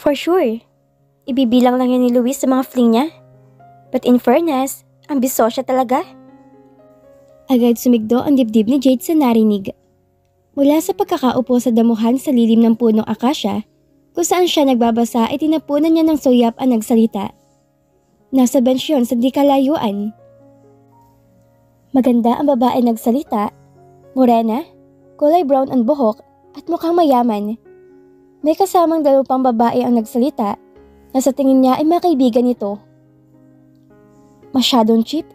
For sure. Ibibilang lang yan ni Luis sa mga fling niya. But in fairness, ambisyo siya talaga. Agad sumigdo ang dibdib ni Jade sa narinig. Mula sa pagkakaupo sa damuhan sa lilim ng punong akasya, kung saan siya nagbabasa ay tinapunan niya ng soyap ang nagsalita. Nasa bench yun sa di kalayuan. Maganda ang babae nagsalita, morena, kulay brown ang buhok at mukhang mayaman. May kasamang dalawang babae ang nagsalita na sa tingin niya ay mga kaibigan nito. Masyadong cheap,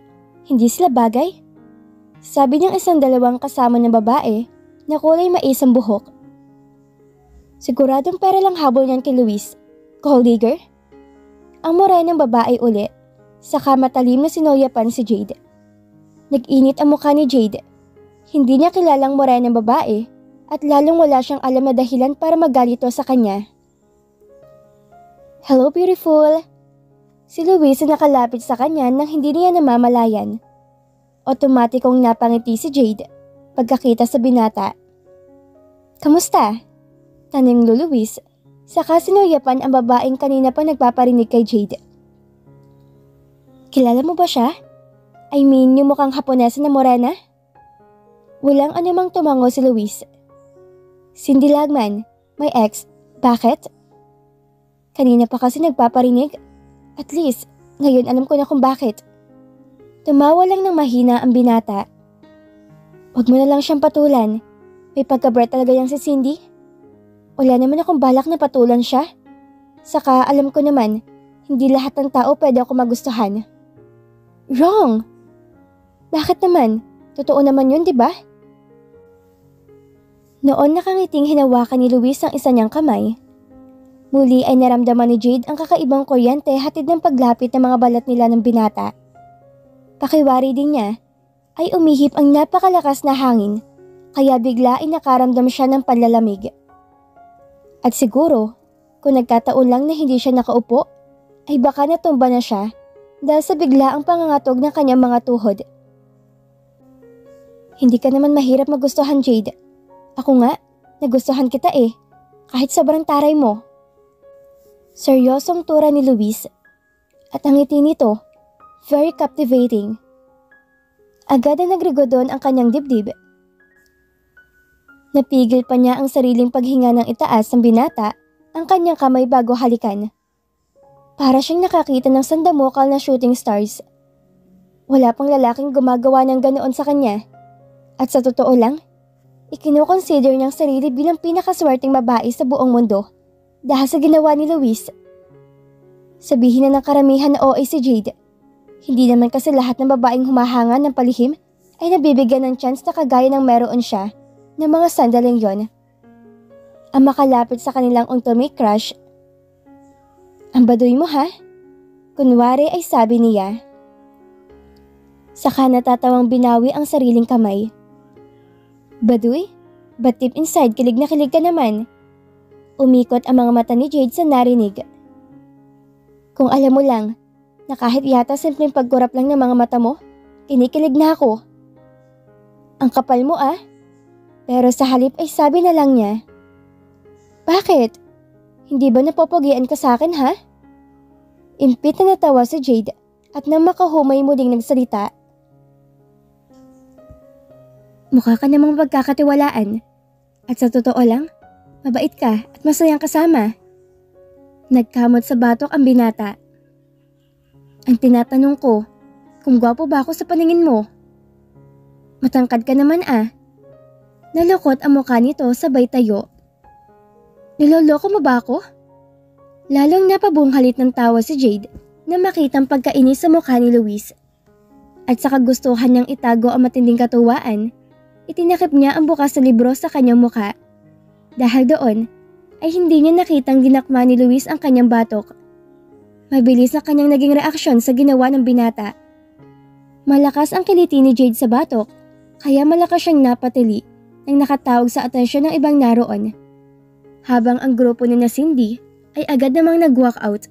hindi sila bagay. Sabi niyang isang dalawang kasama ng babae na kulay mais ang buhok. Siguradong pera lang habol niyan kay Luis. Gold digger? Ang morenang babae uli, saka matalim na sinolyapan si Jade. Nag-init ang mukha ni Jade. Hindi niya kilalang morenang babae at lalong wala siyang alam na dahilan para magalito sa kanya. Hello, beautiful! Si Luis ay nakalapit sa kanya nang hindi niya namamalayan. Otomatikong napangiti si Jade pagkakita sa binata. Kamusta? Tanong ni Luis, saka sinuyapan ang babaeng kanina pa nagpaparinig kay Jade. Kilala mo ba siya? I mean, yung mukhang Haponesa na morena? Walang anumang tumango si Luis. Cindy Lagman, my ex. Bakit? Kanina pa kasi nagpaparinig. At least, ngayon alam ko na kung bakit. Tumawa lang ng mahina ang binata. Huwag mo na lang siyang patulan. May pagka-brat talaga yan si Cindy. Wala naman akong balak na patulan siya. Saka alam ko naman, hindi lahat ng tao pwede ako magustuhan. Wrong! Bakit naman? Totoo naman yun, di ba? Noon nakangiting hinawakan ni Luis ang isa niyang kamay. Muli ay naramdaman ni Jade ang kakaibang kuryente hatid ng paglapit ng mga balat nila ng binata. Pakiwari din niya ay umihip ang napakalakas na hangin kaya bigla ay nakaramdam siya ng panlalamig. At siguro, kung nagkataon lang na hindi siya nakaupo, ay baka natumba na siya dahil sa bigla ang pangangatog ng kanyang mga tuhod. Hindi ka naman mahirap magustuhan, Jade. Ako nga, nagustuhan kita kahit sobrang taray mo. Seryosong tura ni Luis at ang ngiti nito, very captivating. Agad na nagrigodon ang kanyang dibdib. Napigil pa niya ang sariling paghinga ng itaas ng binata ang kanyang kamay bago halikan. Para siyang nakakita ng sandamukal na shooting stars. Wala pang lalaking gumagawa ng ganoon sa kanya. At sa totoo lang, ikinukonsider niyang sarili bilang pinakaswerteng babae sa buong mundo dahil sa ginawa ni Luis. Sabihin na ng karamihan na OA si Jade. Hindi naman kasi lahat ng babaeng humahanga ng palihim ay nabibigyan ng chance na kagaya ng meron siya ng mga sandaling yon. Ang makalapit sa kanilang ultimate crush. Ang baduy mo ha? Kunwari ay sabi niya. Saka natatawang binawi ang sariling kamay. Baduy? But deep inside kilig na kilig ka naman. Umikot ang mga mata ni Jade sa narinig. Kung alam mo lang, na kahit yata simpleng pagkurap lang ng mga mata mo, kinikilig na ako. Ang kapal mo Pero sa halip ay sabi na lang niya. Bakit? Hindi ba napopogian ka sa akin ha? Impit na natawa si Jade at nang makahumay muling nagsalita. Mukha ka namang pagkakatiwalaan. At sa totoo lang, mabait ka at masayang kasama. Nagkamot sa batok ang binata. Ang tinatanong ko, kung gwapo ba ako sa paningin mo? Matangkad ka naman Nalukot ang mukha nito sabay tayo. Niloloko mo ba ako? Lalong napabunghalit ng tawa si Jade na makitang pagkainis sa mukha ni Luis. At sa kagustuhan niyang itago ang matinding katuwaan, itinakip niya ang bukas na libro sa kanyang mukha. Dahil doon, ay hindi niya nakitang ginakma ni Luis ang kanyang batok. Mabilis na kanyang naging reaksyon sa ginawa ng binata. Malakas ang kiliti ni Jade sa batok, kaya malakas siyang napatili nang nakatawag sa atensyon ng ibang naroon. Habang ang grupo ni na Cindy ay agad namang nag-walk out.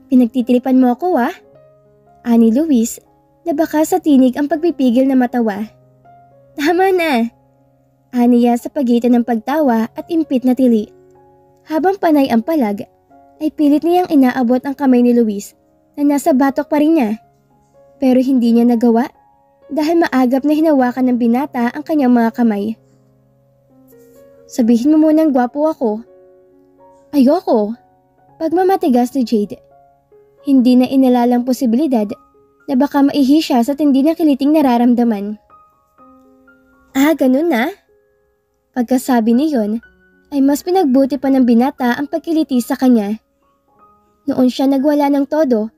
Pinagtitilipan mo ako ani Luis na baka sa tinig ang pagpipigil na matawa. Tama na, aniya sa pagitan ng pagtawa at impit na tili. Habang panay ang palag, ay pilit niyang inaabot ang kamay ni Luis na nasa batok pa rin niya. Pero hindi niya nagawa dahil maagap na hinawakan ng binata ang kanyang mga kamay. Sabihin mo munang gwapo ako. Ayoko. Pagmamatigas ni Jade. Hindi na inalalang posibilidad na baka maihi siya sa tindi na kiliting nararamdaman. Ganun na? Pagkasabi niyon, ay mas pinagbuti pa ng binata ang pagkiliti sa kanya. Noon siya nagwala ng todo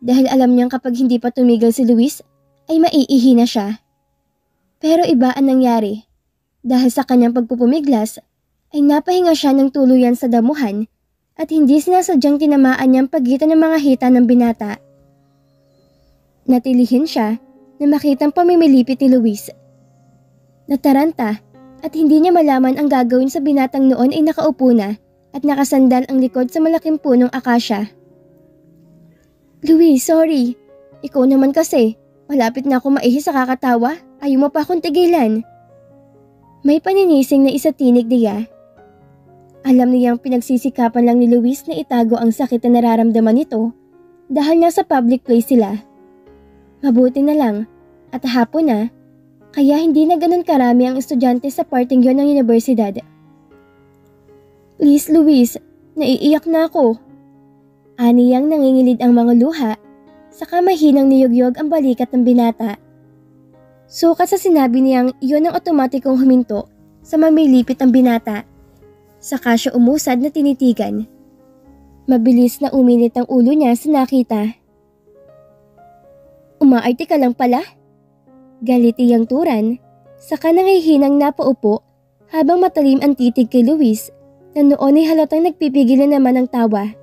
dahil alam niyang kapag hindi pa tumigil si Luis ay maiihi na siya. Pero iba ang nangyari dahil sa kanyang pagpupumiglas ay napahinga siya ng tuluyan sa damuhan at hindi sinasadyang tinamaan niyang pagitan ng mga hita ng binata. Natilihin siya na makitang pamimilipit ni Luis. Nataranta at hindi niya malaman ang gagawin sa binatang noon ay nakaupo na at nakasandal ang likod sa malaking punong akasya. Luis, sorry. Ikaw naman kasi. Malapit na ako maihi sa kakatawa. Ayaw mo pa akong tigilan. May paninising na isatinig niya. Alam niyang pinagsisikapan lang ni Luis na itago ang sakit na nararamdaman nito dahil nasa public place sila. Mabuti na lang at hapon na. Kaya hindi na ganun karami ang estudyante sa parting yon ng universidad. Please Luis, naiiyak na ako. Aniyang nangingilid ang mga luha, saka mahinang niyugyog ang balikat ng binata. Sukat sa sinabi niyang iyon ang otomatikong huminto sa mamilipit ang binata. Saka siya umusad na tinitigan. Mabilis na uminit ang ulo niya sa nakita. Umaarte ka lang pala? Galiti ang turan, saka nangihinang napaupo habang matalim ang titig kay Luis na noon ay halatang nagpipigil na naman ang tawa.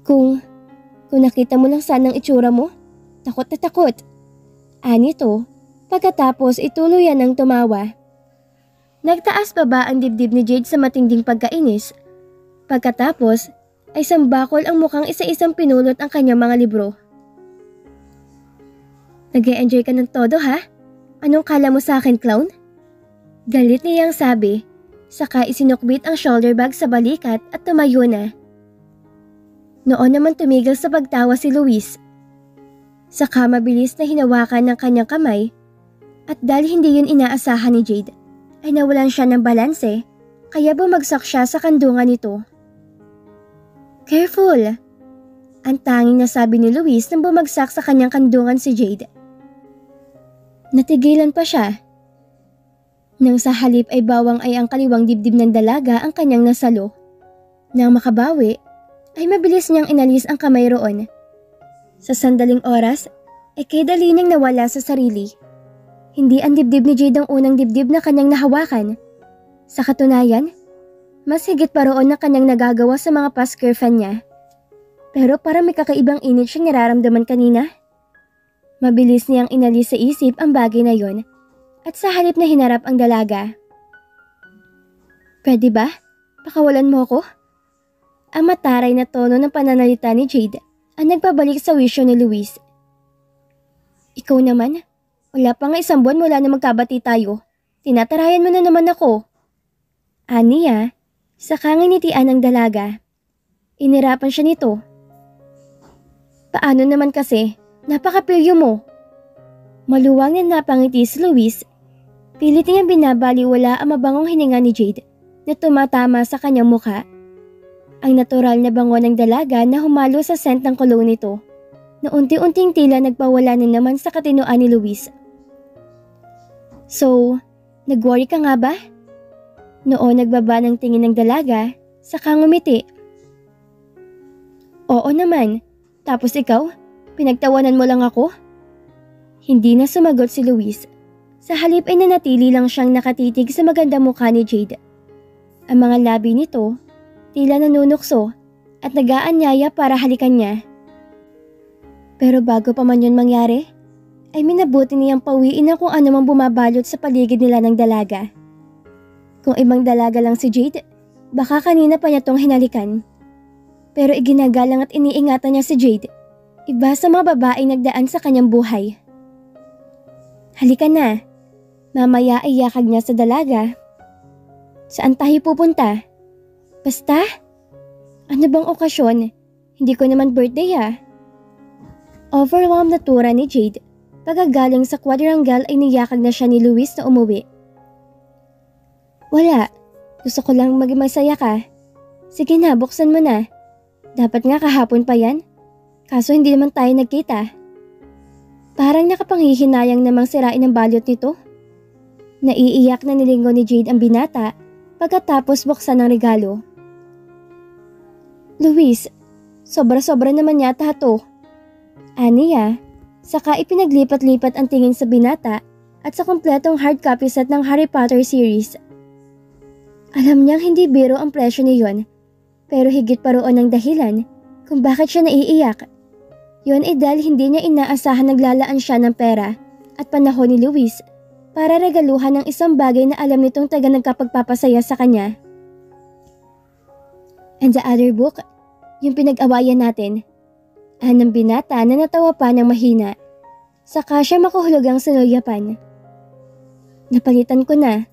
Kung nakita mo lang sana ang itsura mo, takot na takot. Anito, pagkatapos ituluyan ng tumawa. Nagtaas pa ba ang dibdib ni Jade sa matinding pagkainis? Pagkatapos ay sambakol ang mukhang isa-isang pinulot ang kanyang mga libro. Nag-e-enjoy ka ng todo ha? Anong kala mo sa akin, clown? Galit niyang sabi, saka isinukbit ang shoulder bag sa balikat at tumayo na. Noon naman tumigil sa pagtawa si Luis. Saka mabilis na hinawakan ng kanyang kamay at dahil hindi yun inaasahan ni Jade, ay nawalan siya ng balanse kaya bumagsak siya sa kandungan nito. Careful! Ang tanging nasabi ni Luis nang bumagsak sa kanyang kandungan si Jade. Natigilan pa siya. Nang sa halip ay bawang ay ang kaliwang dibdib ng dalaga ang kanyang nasalo. Nang makabawi, ay mabilis niyang inalis ang kamay roon. Sa sandaling oras, ay kay dali niyang nawala sa sarili. Hindi ang dibdib ni Jade ang unang dibdib na kanyang nahawakan. Sa katunayan, mas higit pa roon na kanyang nagagawa sa mga past girlfriend niya. Pero parang may kakaibang init siyang nararamdaman kanina. Mabilis niyang inalis sa isip ang bagay na yon at sa halip na hinarap ang dalaga. Pwede ba? Pakawalan mo ako? Ang mataray na tono ng pananalita ni Jade ang nagpabalik sa wisyo ni Luis. Ikaw naman, wala pa nga isang buwan mula na magkabati tayo. Tinatarayan mo na naman ako. Aniya, sa kanginitian ng dalaga. Inirapan siya nito. Paano naman kasi? Napakapilyo mo. Maluwang na napangiti si Luis. Pilit niyang binabaliwala ang mabangong hininga ni Jade na tumatama sa kanyang mukha. Ang natural na bango ng dalaga na humalo sa scent ng cologne nito na unti-unting tila nagpawala na naman sa katinoan ni Luis. So, nag-worry ka nga ba? Noon nagbaba ng tingin ng dalaga, saka ngumiti. Oo naman, tapos ikaw? Pinagtawanan mo lang ako? Hindi na sumagot si Luis. Sa halip ay nanatili lang siyang nakatitig sa maganda mukha ni Jade. Ang mga labi nito, tila nanunukso at nag-aanyaya para halikan niya. Pero bago pa man yun mangyari, ay minabuti niyang pawiin na kung ano mang bumabalot sa paligid nila ng dalaga. Kung ibang dalaga lang si Jade, baka kanina pa niya tong hinalikan. Pero iginagalang at iniingatan niya si Jade. Iba sa mga babaeng nagdaan sa kanyang buhay. Halika na. Mamaya ay yakag niya sa dalaga. Saan tayo pupunta? Basta? Ano bang okasyon? Hindi ko naman birthday Overwhelmed na tura ni Jade. Pagkagaling sa quadrangle ay niyakag na siya ni Luis na umuwi. Wala. Gusto ko lang maging masaya ka. Sige na, buksan mo na. Dapat nga kahapon pa yan. Kaso hindi naman tayo nagkita. Parang nakapanghihinayang namang sirain ang balot nito. Naiiyak na nilingon ni Jade ang binata pagkatapos buksan ng regalo. Luis, sobra-sobra naman yata to. Aniya, saka ipinaglipat-lipat ang tingin sa binata at sa kompletong hard copy set ng Harry Potter series. Alam niyang hindi biro ang presyo niyon, pero higit pa roon ang dahilan kung bakit siya naiiyak. Yun ay dahil hindi niya inaasahan naglalaan siya ng pera at panahon ni Luis para regaluhan ng isang bagay na alam nitong taga nagkapagpapasaya sa kanya. And the other book, yung pinag-awayan natin. Ng binata na natawa pa ng mahina. Saka siya makuhulugang sinuyapan. Napalitan ko na,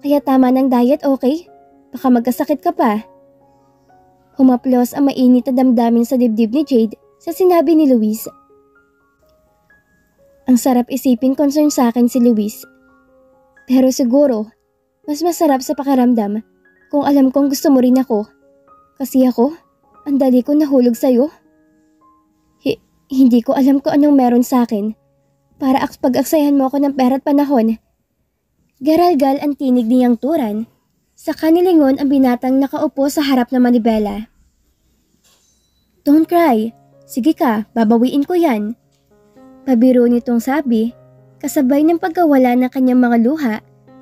kaya tama ng diet, okay? Baka magkasakit ka pa. Humaplos ang mainit na damdamin sa dibdib ni Jade sa sinabi ni Luis. Ang sarap isipin concern sa akin si Luis. Pero siguro, mas masarap sa pakiramdam kung alam kong gusto mo rin ako. Kasi ako, ang dali ko nahulog sa'yo. Hindi ko alam kung anong meron sa akin para pag-aksayahan mo ako ng pera at panahon. Garalgal ang tinig niyang turan, saka nilingon ang binatang nakaupo sa harap ng manibela. Don't cry. Sige ka, babawiin ko yan. Pabiro nitong sabi, kasabay ng pagkawala ng kanyang mga luha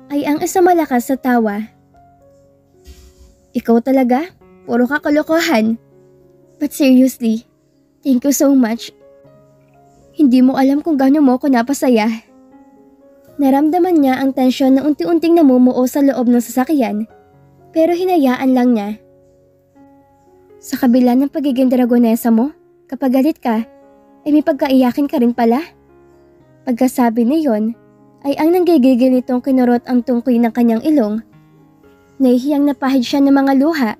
ay ang isang malakas sa tawa. Ikaw talaga? Puro ka kalokohan. But seriously, thank you so much. Hindi mo alam kung gaano mo ako napasaya. Naramdaman niya ang tensyon na unti-unting namumuo sa loob ng sasakyan, pero hinayaan lang niya. Sa kabila ng pagiging dragonesa mo, kapag galit ka, ay may pagkaiyakin ka rin pala. Pagkasabi niyon, ay ang nanggigigil nitong kinurot ang tungkoy ng kanyang ilong. Nahihiyang napahid siya ng mga luha.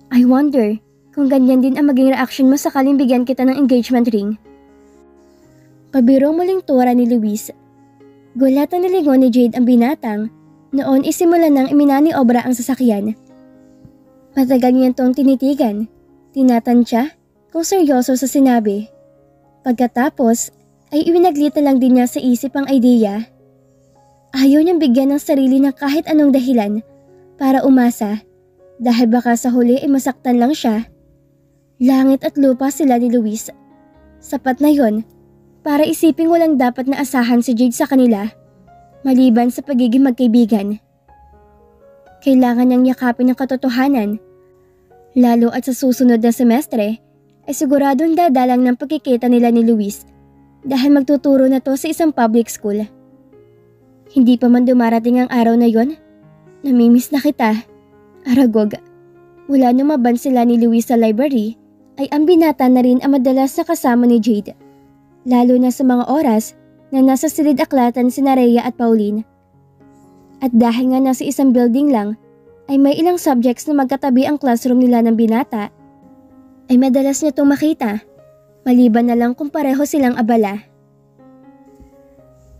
I wonder kung ganyan din ang maging reaction mo sakaling bigyan kita ng engagement ring. Pabirong muling tura ni Luis. Gulat ang nilingon ni Jade ang binatang. Noon isimula nang iminaniobra ang sasakyan. Matagal niya itong tinitigan. Tinatansya kung seryoso sa sinabi. Pagkatapos ay iwinaglita lang din niya sa isip ang idea. Ayaw niyang bigyan ng sarili ng kahit anong dahilan para umasa dahil baka sa huli ay masaktan lang siya. Langit at lupa sila ni Luis. Sapat na yon para isiping walang dapat na asahan si Jade sa kanila, maliban sa pagiging magkaibigan. Kailangan niyang yakapin ang katotohanan, lalo at sa susunod na semestre ay siguradong dadalang ng pagkikita nila ni Luis dahil magtuturo na to sa isang public school. Hindi pa man dumarating ang araw na yon, namimiss na kita, Aragog. Mula nung maban sila ni Luis sa library, ay ang binata na rin ang madalas na kasama ni Jade. Lalo na sa mga oras na nasa silid-aklatan sina Rhea at Pauline. At dahil nga nasa isang building lang, ay may ilang subjects na magkatabi ang classroom nila ng binata, ay madalas niya itong makita, maliban na lang kung pareho silang abala.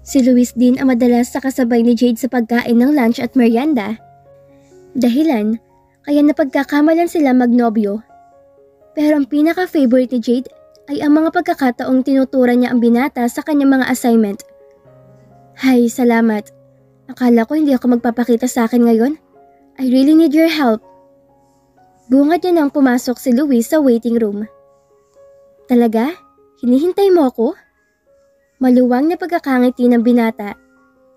Si Luis din ang madalas sa kasabay ni Jade sa pagkain ng lunch at merienda. Dahilan, kaya napagkakamalan sila magnobyo. Pero ang pinaka-favorite ni Jade ay ang mga pagkakataong tinuturan niya ang binata sa kanyang mga assignment. Hay, salamat. Akala ko hindi ako magpapakita sa akin ngayon. I really need your help. Bungad niya nang pumasok si Luis sa waiting room. Talaga? Hinihintay mo ako? Maluwang na pagkakangiti ng binata.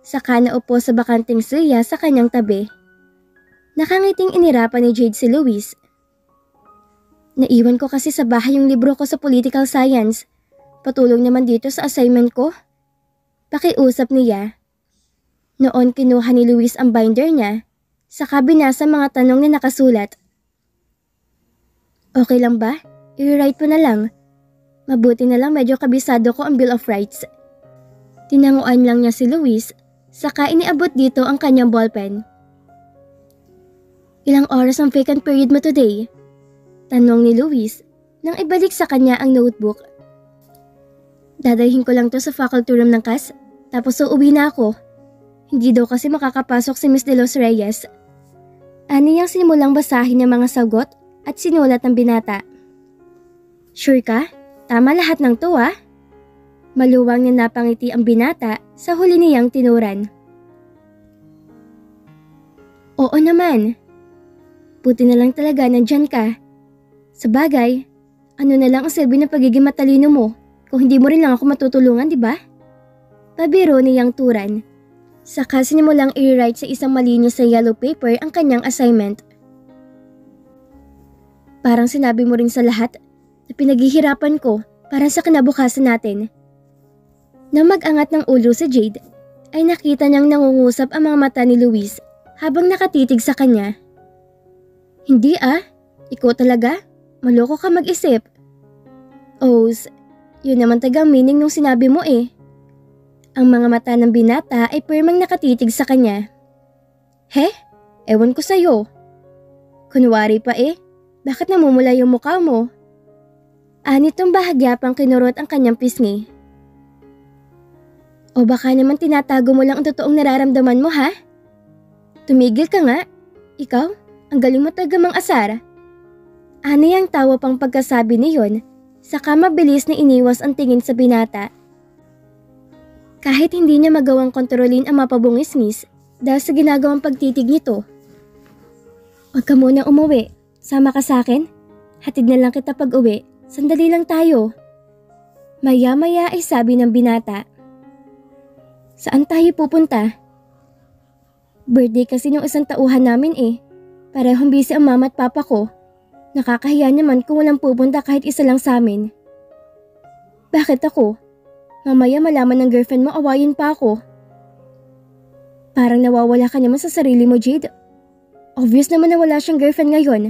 Saka naupo sa bakanting silya sa kanyang tabi. Nakangiting inirapan ni Jade si Luis. Naiwan ko kasi sa bahay yung libro ko sa political science. Patulong naman dito sa assignment ko. Pakiusap niya. Noon kinuha ni Luis ang binder niya, saka binasa mga tanong na nakasulat. Okay lang ba? I-write mo na lang. Mabuti na lang medyo kabisado ko ang Bill of Rights. Tinanguan lang niya si Luis, saka iniabot dito ang kanyang ballpen. Ilang oras ang vacant period mo today? Tanong ni Luis nang ibalik sa kanya ang notebook. Dadalhin ko lang to sa faculty room ng CAS, tapos uuwi na ako. Hindi daw kasi makakapasok si Miss De Los Reyes. Ani ang simulang basahin ng mga sagot at sinulat ng binata. Sure ka? Tama lahat ng to ah? Maluwang na napangiti ang binata sa huli niyang tinuran. Oo naman. Buti na lang talaga nandyan ka. Sabagay, ano na lang ang silbi ng pagiging matalino mo kung hindi mo rin lang ako matutulungan, di ba? Pabiro niyang turan. Saka sinimulang i-write sa isang malinis sa yellow paper ang kanyang assignment. Parang sinabi mo rin sa lahat na pinaghihirapan ko para sa kinabukasan natin. Nang mag-angat ng ulo si Jade, ay nakita niyang nangungusap ang mga mata ni Luis habang nakatitig sa kanya. Hindi ah, ikaw talaga? Maloko ka mag-isip. Oz, yun naman tagang meaning nung sinabi mo eh. Ang mga mata ng binata ay pirmang nakatitig sa kanya. He? Ewan ko sa'yo. Kunwari pa eh, bakit namumula yung mukha mo? Anitong bahagya pang kinurot ang kanyang pisngi. O baka naman tinatago mo lang ang totoong nararamdaman mo ha? Tumigil ka nga. Ikaw, ang galing mo tagamang asara. Ani ang tawa pang pagkasabi niyon, saka mabilis na iniwas ang tingin sa binata. Kahit hindi niya magawang kontrolin ang mapabungis-ngis dahil sa ginagawang pagtitig nito. Huwag ka muna umuwi, sama ka sa akin. Hatid na lang kita pag uwi, sandali lang tayo. Maya-maya ay sabi ng binata. Saan tayo pupunta? Birthday kasi ng isang tauhan namin eh. Parehong busy ang mama at papa ko. Nakakahiya naman kung walang pupunta kahit isa lang sa amin. Bakit ako? Mamaya malaman ng girlfriend mo awayin pa ako. Parang nawawala ka naman sa sarili mo, Jade. Obvious naman na wala siyang girlfriend ngayon.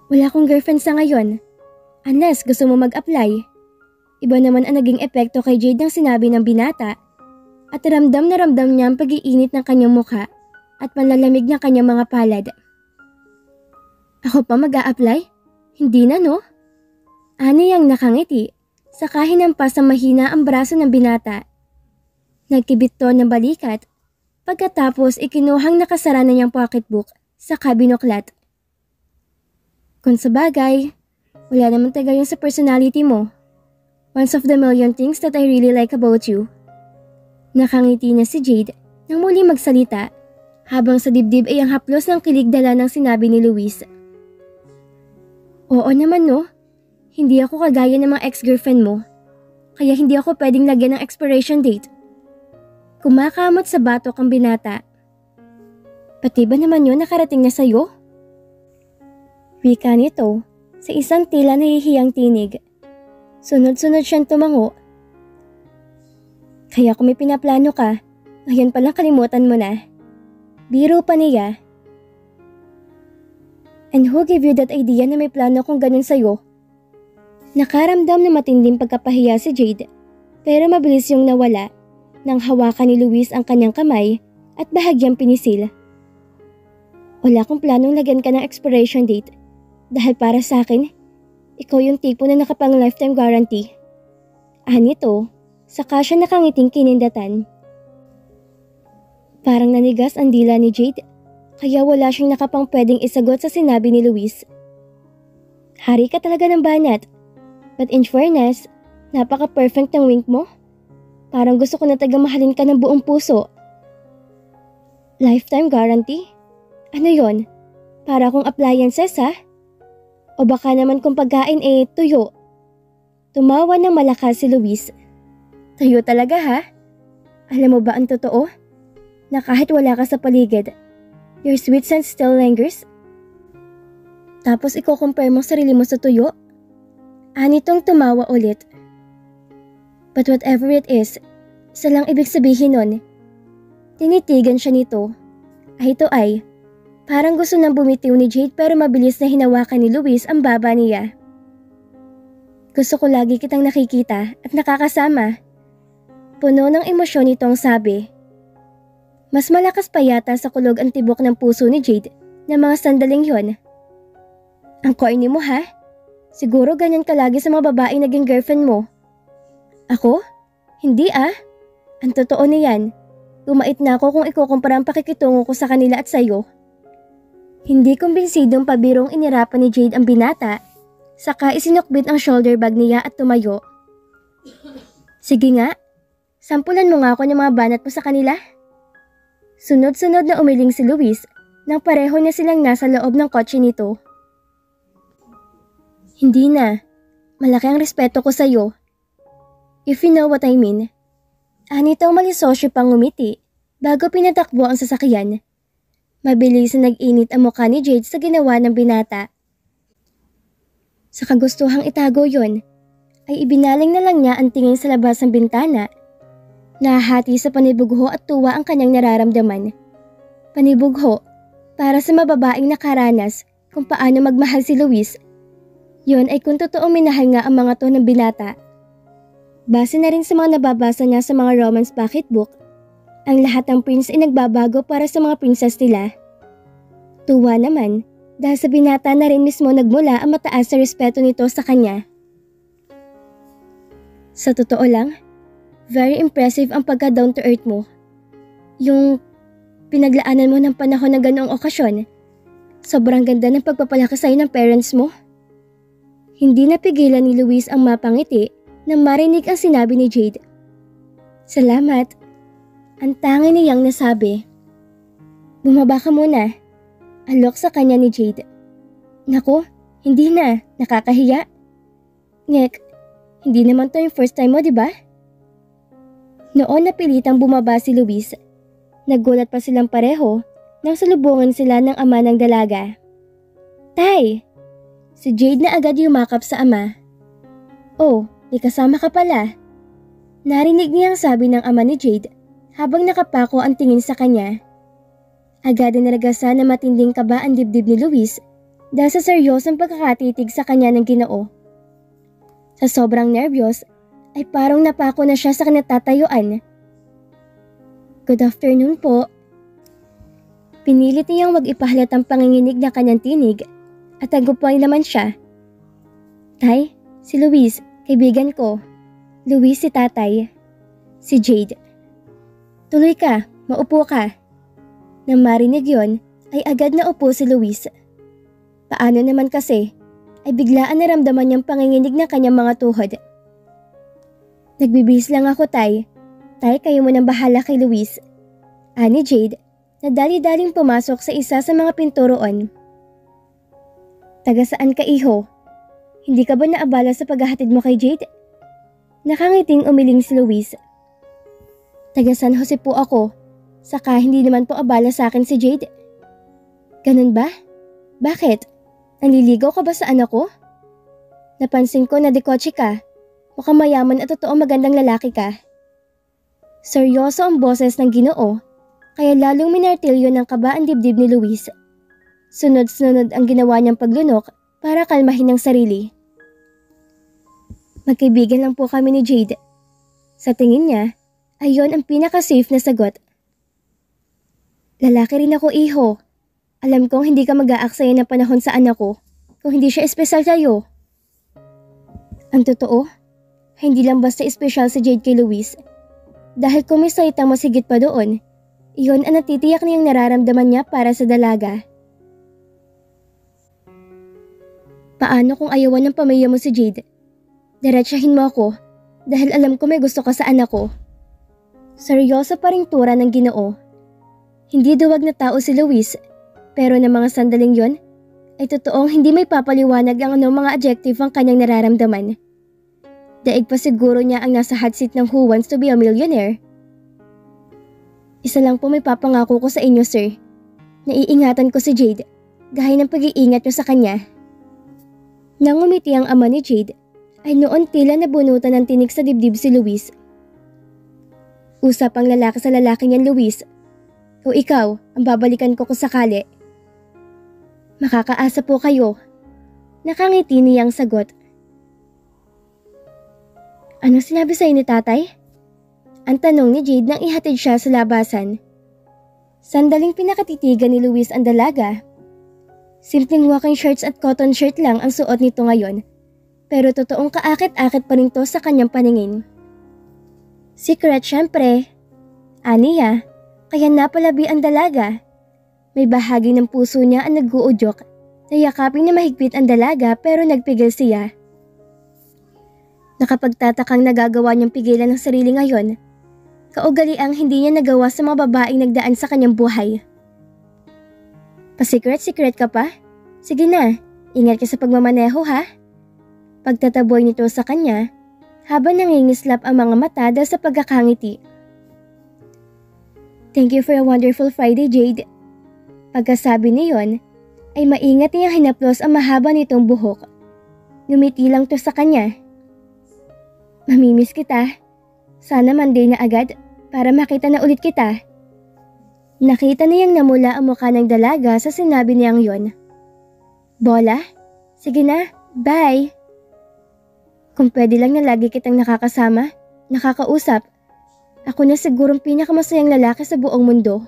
Wala akong girlfriend sa ngayon. Unless gusto mo mag-apply. Iba naman ang naging epekto kay Jade ng sinabi ng binata. At ramdam na ramdam niya ang pag-iinit ng kanyang mukha at panlalamig ng kanyang mga palad. Ako pa mag-a-apply? Hindi na no? Ani ang nakangiti, saka hinampas sa mahina ang braso ng binata. Nagkibit to ng balikat, pagkatapos ikinuhang nakasara na niyang pocketbook sa binuklat. Kung sabagay, wala naman taga yun sa personality mo. One of the million things that I really like about you. Nakangiti na si Jade nang muli magsalita, habang sa dibdib ay ang haplos ng kilig dala ng sinabi ni Luis. Oo naman no, hindi ako kagaya ng mga ex-girlfriend mo, kaya hindi ako pwedeng lagyan ng expiration date. Kumakamot sa batok ang binata. Pati ba naman yun nakarating na sa'yo? Wika nito sa isang tila nahihiyang tinig. Sunod-sunod siyang tumango. Kaya kung may pinaplano ka, ngayon palang kalimutan mo na. Biro pa niya. And who gave you that idea na may plano kong ganun sa'yo? Nakaramdam na matinding pagkapahiya si Jade, pero mabilis yung nawala nang hawakan ni Luis ang kanyang kamay at bahagyang pinisil. Wala akong planong lagyan ka ng expiration date dahil para sa akin, ikaw yung tipo na nakapang lifetime guarantee. Anito, saka siya nakangiting kinindatan. Parang nanigas ang dila ni Jade. Kaya wala siyang nakapang pwedeng isagot sa sinabi ni Luis. Hari ka talaga ng banat. But in fairness, napaka-perfect ng wink mo. Parang gusto ko na tagamahalin ka ng buong puso. Lifetime guarantee? Ano yon? Para akong appliances ha? O baka naman kung pagkain tuyo? Tumawa ng malakas si Luis. Tuyo talaga ha? Alam mo ba ang totoo? Na kahit wala ka sa paligid, your sweet scent still lingers? Tapos iko-compare mo sarili mo sa tuyo? Anitong tumawa ulit. But whatever it is, isa lang ibig sabihin nun. Tinitigan siya nito. Ito ay, parang gusto nang bumitiw ni Jade pero mabilis na hinawakan ni Luis ang baba niya. Gusto ko lagi kitang nakikita at nakakasama. Puno ng emosyon nitong sabi. Mas malakas pa yata sa kulog ang tibok ng puso ni Jade ng mga sandaling yon. Ang corny mo ha? Siguro ganyan ka lagi sa mga babaeng naging girlfriend mo. Ako? Hindi ah. Ang totoo niyan, lumait na ako kung ikukumpara ang pakikitungo ko sa kanila at sayo. Hindi kumbinsidong pabirong inirapan ni Jade ang binata, saka isinukbit ang shoulder bag niya at tumayo. Sige nga, sampulan mo nga ako ng mga banat mo sa kanila. Sunod-sunod na umiling si Luis nang pareho na silang nasa loob ng kotse nito. Hindi na, malaki ang respeto ko sa'yo. If you know what I mean. Anita umalisosyo pang ngumiti bago pinatakbo ang sasakyan. Mabilis na nag-init ang mukha ni Jade sa ginawa ng binata. Sa kagustuhang itago yon, ay ibinaling na lang niya ang tingin sa labas ng bintana. Nahati sa panibugho at tuwa ang kanyang nararamdaman. Panibugho, para sa mababaeng nakaranas kung paano magmahal si Luis. Yon ay kung totoong minahal nga ang mga to ng binata. Base na rin sa mga nababasa niya sa mga romance pocketbook, ang lahat ng prince ay nagbabago para sa mga princess nila. Tuwa naman dahil sa binata na rin mismo nagmula ang mataas na respeto nito sa kanya. Sa totoo lang, very impressive ang pagka down to earth mo. Yung pinaglaanan mo ng panahon ng ganoong okasyon, sobrang ganda ng pagpapalaki sa'yo ng parents mo. Hindi napigilan ni Luis ang mapangiti nang marinig ang sinabi ni Jade. Salamat. Ang tangi niyang nasabi. Bumaba ka muna. Alok sa kanya ni Jade. Naku, hindi na. Nakakahiya. Ngek, hindi naman to yung first time mo, diba? Noon napilitang bumaba si Luis. Naggulat pa silang pareho nang salubungan sila ng ama ng dalaga. Tay! Si Jade na agad yumakap sa ama. Oh, di kasama ka pala. Narinig niyang sabi ng ama ni Jade habang nakapako ang tingin sa kanya. Agad na nalagasan na matinding kaba ang dibdib ni Luis dahil sa seryosong pagkakatitig sa kanya ng Ginoo. Sa sobrang nervyos ay parang napako na siya sa kinatatayuan. Good afternoon po. Pinilit niyang wag ipahalat ang panginginig na kanyang tinig at tagumpay naman siya. Tay, si Luis, kaibigan ko. Luis si tatay. Si Jade. Tuloy ka, maupo ka. Nang marinig yon, ay agad na upo si Luis. Paano naman kasi, ay biglaan naramdaman niyang panginginig na kanyang mga tuhod. Nagbibihis lang ako, tay. Tay, kayo mo nang bahala kay Luis. Ani Jade, na dali-daling pumasok sa isa sa mga pinturoon. Taga saan ka, iho? Hindi ka ba naabala sa paghahatid mo kay Jade? Nakangiting umiling si Luis. Taga San Jose po ako, saka hindi naman po abala sa akin si Jade. Ganun ba? Bakit? Nanliligaw ka ba sa anak ko? Napansin ko na dekotse ka. Mukhang mayaman at totoong magandang lalaki ka. Seryoso ang boses ng Ginoo, kaya lalong minartilyo ng kaba ang dibdib ni Luis. Sunod-sunod ang ginawa niyang paglunok para kalmahin ang sarili. Magkaibigan lang po kami ni Jade. Sa tingin niya, ayon ang pinaka-safe na sagot. Lalaki rin ako, iho. Alam kong hindi ka mag-aaksaya ng panahon sa anak ko kung hindi siya espesyal sa'yo. Ang totoo, hindi lang basta espesyal si Jade kay Luis. Dahil kung may saitang mas higit pa doon, iyon ang natitiyak niyang nararamdaman niya para sa dalaga. Paano kung ayawan ng pamilya mo si Jade? Diretsahin mo ako dahil alam ko may gusto ka sa anak ko. Seryoso pa ring tura ng Ginoo. Hindi duwag na tao si Luis, pero ng mga sandaling yon, ay totoong hindi may papaliwanag ang anong mga adjective ang kanyang nararamdaman. Daig pa siguro niya ang nasa hot seat ng Who Wants to be a Millionaire. Isa lang po may papangako ko sa inyo, sir. Naiingatan ko si Jade, gaya ng pag-iingat niyo sa kanya. Nang umiti ang ama ni Jade, ay noon tila nabunutan ng tinig sa dibdib si Luis. Usap ang lalaki sa lalaki niyan, Luis. O ikaw, ang babalikan ko kung sakali. Makakaasa po kayo. Nakangiti niyang sagot. Ano sinabi sa'yo ni tatay? Ang tanong ni Jade nang ihatid siya sa labasan. Sandaling pinakatitigan ni Luis ang dalaga Simpleng walking shorts at cotton shirt lang ang suot nito ngayon. Pero totoong kaakit-akit pa rin to sa kanyang paningin. Secret syempre. Aniya, kaya napalabi ang dalaga. May bahagi ng puso niya ang nag-uudyok. Nayakapin niya mahigpit ang dalaga pero nagpigil siya. Nakapagtatakang nagagawa niyang pigilan ang sarili ngayon. Kaugaliang hindi niya nagawa sa mga babaeng nagdaan sa kanyang buhay. Pa-secret ka pa? Sige na, ingat ka sa pagmamaneho ha. Pagtataboy nito sa kanya, habang nangingislap ang mga mata dahil sa pagkakangiti. Thank you for a wonderful Friday, Jade. Pagkasabi niyon, ay maingat niyang hinaplos ang mahaba nitong buhok. Ngumiti lang to sa kanya. Mamimiss kita. Sana Monday na agad para makita na ulit kita. Nakita niyang namula ang mukha ng dalaga sa sinabi niyang yon. Bola? Sige na, bye! Kung pwede lang na lagi kitang nakakasama, nakakausap, ako na sigurong pinakamasayang lalaki sa buong mundo.